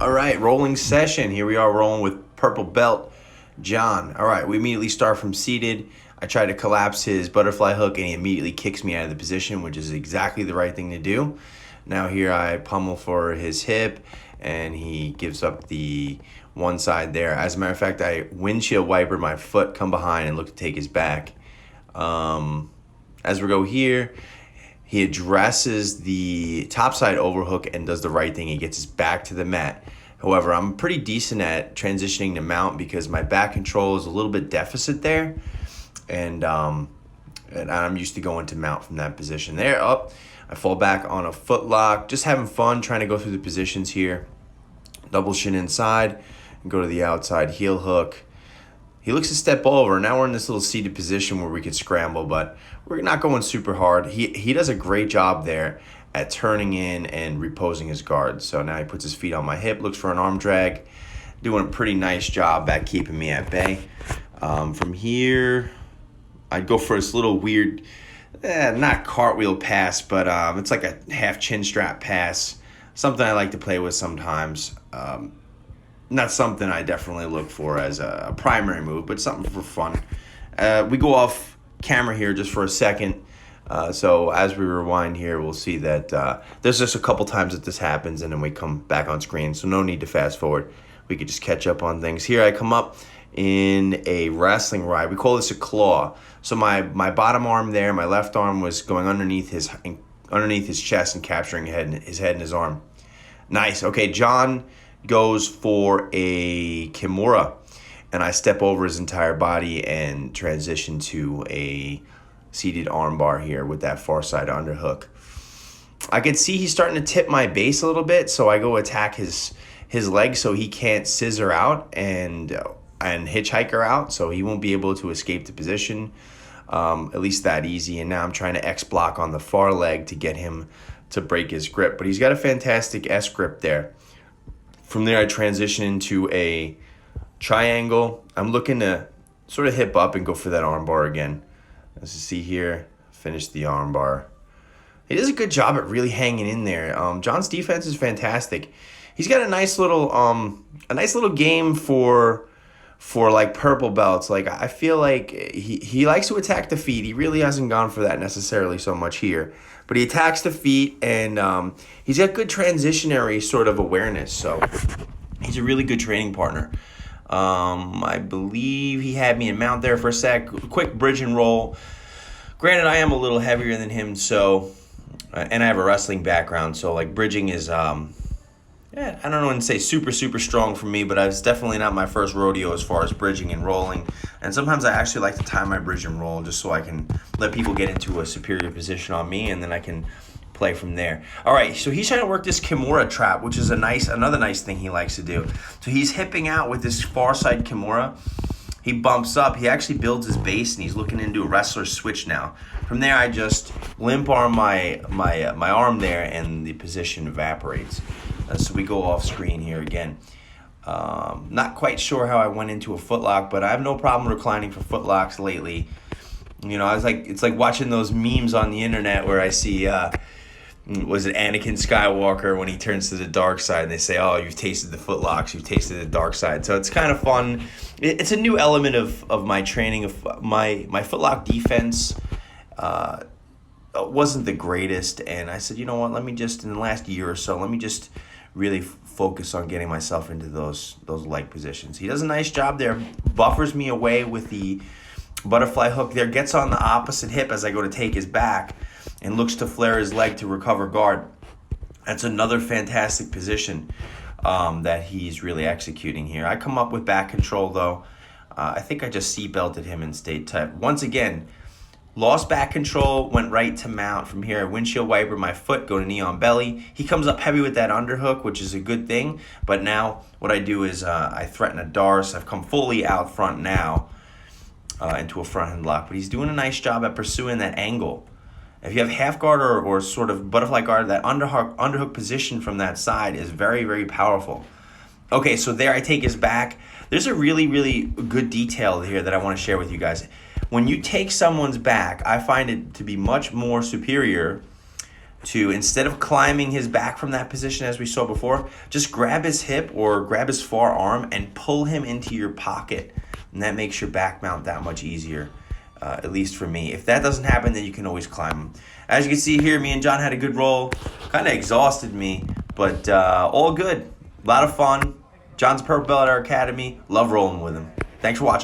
All right, rolling session. Here we are rolling with purple belt John. All right, we immediately start from seated. I try to collapse his butterfly hook and he immediately kicks me out of the position, which is exactly the right thing to do. Now here I pummel for his hip and he gives up the one side there. As a matter of fact, I windshield wiper my foot, come behind and look to take his back. As we go here, he addresses the topside overhook and does the right thing. He gets his back to the mat. However, I'm pretty decent at transitioning to mount because my back control is a little bit deficit there. And I'm used to going to mount from that position there. Up, I fall back on a foot lock. Just having fun trying to go through the positions here. Double shin inside and go to the outside heel hook. He looks to step over. Now we're in this little seated position where we could scramble, but we're not going super hard. He does a great job there at turning in and reposing his guard. So now he puts his feet on my hip, looks for an arm drag, doing a pretty nice job at keeping me at bay. From here, I'd go for this little weird, not cartwheel pass, but it's like a half chin strap pass. Something I like to play with sometimes. Not something I definitely look for as a primary move, but something for fun. We go off camera here just for a second. So as we rewind here, we'll see that there's just a couple times that this happens and then we come back on screen. So no need to fast forward. We could just catch up on things. Here I come up in a wrestling ride. We call this a claw. So my bottom arm there, my left arm was going underneath his chest and capturing his head and his arm. Nice. Okay, John goes for a Kimura, and I step over his entire body and transition to a seated arm bar here with that far side underhook. I can see he's starting to tip my base a little bit, so I go attack his leg so he can't scissor out and hitchhiker out, so he won't be able to escape the position, at least that easy. And now I'm trying to X block on the far leg to get him to break his grip, but he's got a fantastic S grip there. From there, I transition into a triangle. I'm looking to sort of hip up and go for that arm bar again. As you see here, finish the arm bar. He does a good job at really hanging in there. John's defense is fantastic. He's got a nice little game for like purple belts. Like I feel like he likes to attack the feet. He really hasn't gone for that necessarily so much here, but he attacks the feet and he's got good transitionary sort of awareness. So he's a really good training partner. I believe he had me in mount there for a sec. Quick bridge and roll. Granted, I am a little heavier than him, so and I have a wrestling background, so like bridging is I don't know and say super strong for me, but it's definitely not my first rodeo as far as bridging and rolling. And sometimes I actually like to time my bridge and roll just so I can let people get into a superior position on me, and then I can play from there. All right, so he's trying to work this Kimura trap, which is another nice thing he likes to do. So he's hipping out with this far side Kimura. He bumps up. He actually builds his base, and he's looking into a wrestler switch now. From there, I just limp arm my arm there, and the position evaporates. So we go off screen here again. Not quite sure how I went into a footlock, but I have no problem reclining for footlocks lately. You know, it's like watching those memes on the internet where I see was it Anakin Skywalker when he turns to the dark side and they say, oh, you've tasted the footlocks, you've tasted the dark side. So it's kind of fun. It's a new element of my training. Of my footlock defense wasn't the greatest, and I said, you know what, let me just, in the last year or so, let me just really focus on getting myself into those leg positions. He does a nice job there, buffers me away with the butterfly hook there, gets on the opposite hip as I go to take his back, and looks to flare his leg to recover guard. That's another fantastic position that he's really executing here. I come up with back control, though. I think I just seatbelted him and stayed tight. Once again, lost back control, went right to mount. From here, I windshield wiper my foot, go to knee on belly. He comes up heavy with that underhook, which is a good thing. But now what I do is I threaten a Darce. I've come fully out front now into a front hand lock. But he's doing a nice job at pursuing that angle. If you have half guard or sort of butterfly guard, that underhook position from that side is very, very powerful. Okay, so there I take his back. There's a really, really good detail here that I want to share with you guys. When you take someone's back, I find it to be much more superior to, instead of climbing his back from that position as we saw before, just grab his hip or grab his forearm and pull him into your pocket. And that makes your back mount that much easier, at least for me. If that doesn't happen, then you can always climb him. As you can see here, me and John had a good roll. Kind of exhausted me, but all good. A lot of fun. John's a purple belt at our academy. Love rolling with him. Thanks for watching.